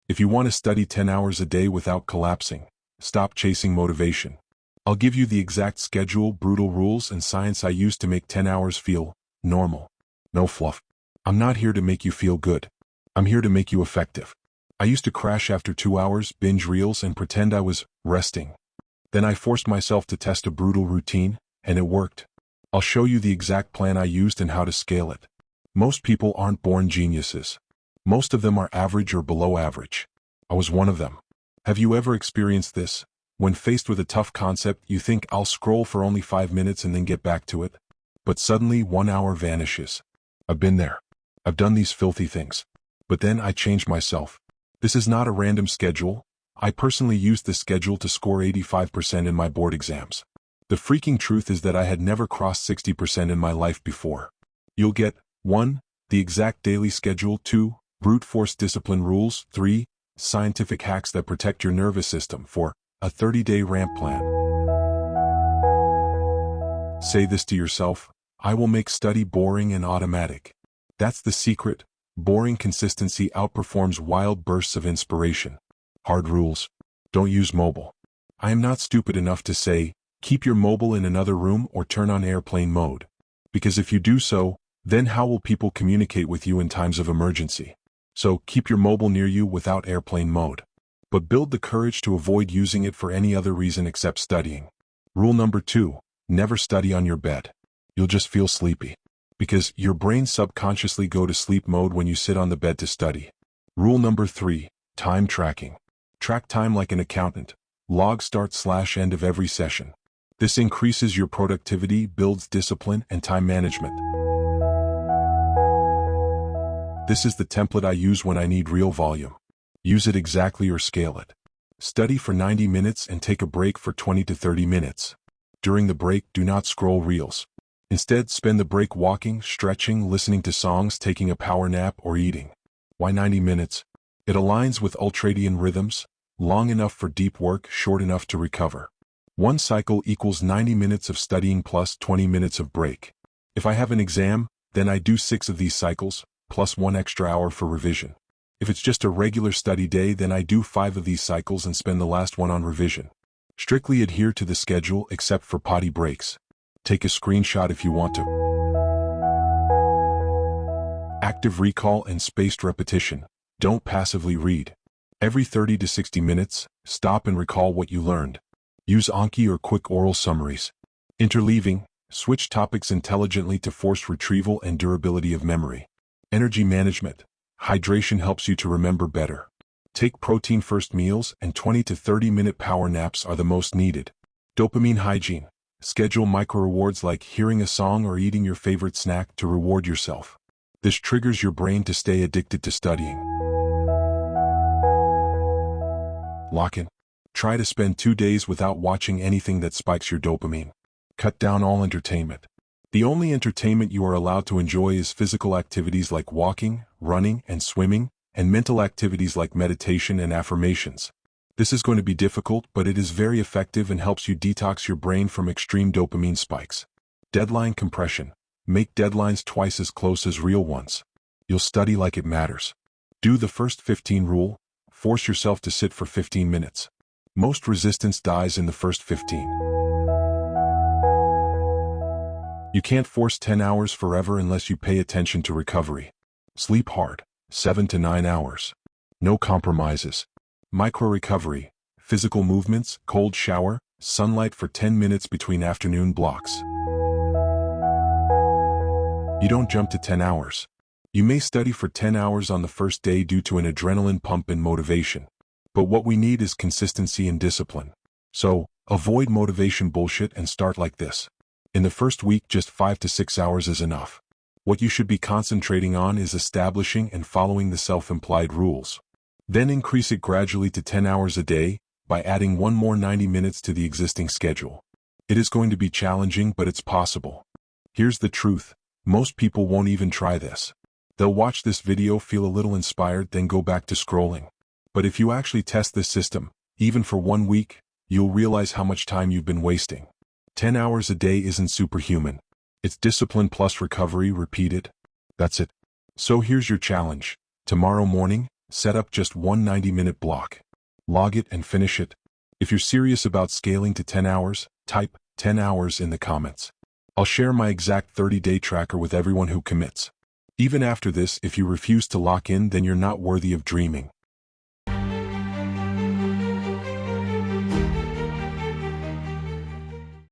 If you want to study 10 hours a day without collapsing, stop chasing motivation. I'll give you the exact schedule, brutal rules, and science I use to make 10 hours feel normal. No fluff. I'm not here to make you feel good. I'm here to make you effective. I used to crash after 2 hours, binge reels, and pretend I was resting. Then I forced myself to test a brutal routine, and it worked. I'll show you the exact plan I used and how to scale it. Most people aren't born geniuses. Most of them are average or below average. I was one of them. Have you ever experienced this? When faced with a tough concept, you think, I'll scroll for only 5 minutes and then get back to it. But suddenly 1 hour vanishes. I've been there. I've done these filthy things. But then I changed myself. This is not a random schedule. I personally used this schedule to score 85% in my board exams. The freaking truth is that I had never crossed 60% in my life before. You'll get 1. The exact daily schedule. 2. Brute force discipline rules. 3. Scientific hacks that protect your nervous system. 4. A 30-day ramp plan. Say this to yourself: I will make study boring and automatic. That's the secret. Boring consistency outperforms wild bursts of inspiration. Hard rules. Don't use mobile. I am not stupid enough to say, keep your mobile in another room or turn on airplane mode. Because if you do so, then how will people communicate with you in times of emergency? So keep your mobile near you without airplane mode. But build the courage to avoid using it for any other reason except studying. Rule number 2, never study on your bed. You'll just feel sleepy. Because your brain subconsciously go to sleep mode when you sit on the bed to study. Rule number 3, time tracking. Track time like an accountant. Log start/end of every session. This increases your productivity, builds discipline, and time management. This is the template I use when I need real volume. Use it exactly or scale it. Study for 90 minutes and take a break for 20 to 30 minutes. During the break, do not scroll reels. Instead, spend the break walking, stretching, listening to songs, taking a power nap, or eating. Why 90 minutes? It aligns with ultradian rhythms, long enough for deep work, short enough to recover. One cycle equals 90 minutes of studying plus 20 minutes of break. If I have an exam, then I do 6 of these cycles, plus 1 extra hour for revision. If it's just a regular study day, then I do 5 of these cycles and spend the last one on revision. Strictly adhere to the schedule except for potty breaks. Take a screenshot if you want to. Active recall and spaced repetition. Don't passively read. Every 30 to 60 minutes, stop and recall what you learned. Use Anki or quick oral summaries. Interleaving, switch topics intelligently to force retrieval and durability of memory. Energy management. Hydration helps you to remember better. Take protein-first meals, and 20 to 30-minute power naps are the most needed. Dopamine hygiene. Schedule micro-rewards like hearing a song or eating your favorite snack to reward yourself. This triggers your brain to stay addicted to studying. Lock-in. Try to spend 2 days without watching anything that spikes your dopamine. Cut down all entertainment. The only entertainment you are allowed to enjoy is physical activities like walking, running, and swimming, and mental activities like meditation and affirmations. This is going to be difficult, but it is very effective and helps you detox your brain from extreme dopamine spikes. Deadline compression. Make deadlines twice as close as real ones. You'll study like it matters. Do the first 15 rule. Force yourself to sit for 15 minutes. Most resistance dies in the first 15. You can't force 10 hours forever unless you pay attention to recovery. Sleep hard, 7 to 9 hours. No compromises. Micro-recovery, physical movements, cold shower, sunlight for 10 minutes between afternoon blocks. You don't jump to 10 hours. You may study for 10 hours on the first day due to an adrenaline pump and motivation. But what we need is consistency and discipline. So, avoid motivation bullshit and start like this. In the first week, just 5 to 6 hours is enough. What you should be concentrating on is establishing and following the self-implied rules. Then increase it gradually to 10 hours a day by adding 1 more 90 minutes to the existing schedule. It is going to be challenging, but it's possible. Here's the truth. Most people won't even try this. They'll watch this video, feel a little inspired, then go back to scrolling. But if you actually test this system, even for 1 week, you'll realize how much time you've been wasting. 10 hours a day isn't superhuman. It's discipline plus recovery repeated. That's it. So here's your challenge. Tomorrow morning, Set up just one 90-minute block. Log it and finish it. If you're serious about scaling to 10 hours, type 10 hours in the comments. I'll share my exact 30-day tracker with everyone who commits. Even after this, if you refuse to lock in, then you're not worthy of dreaming.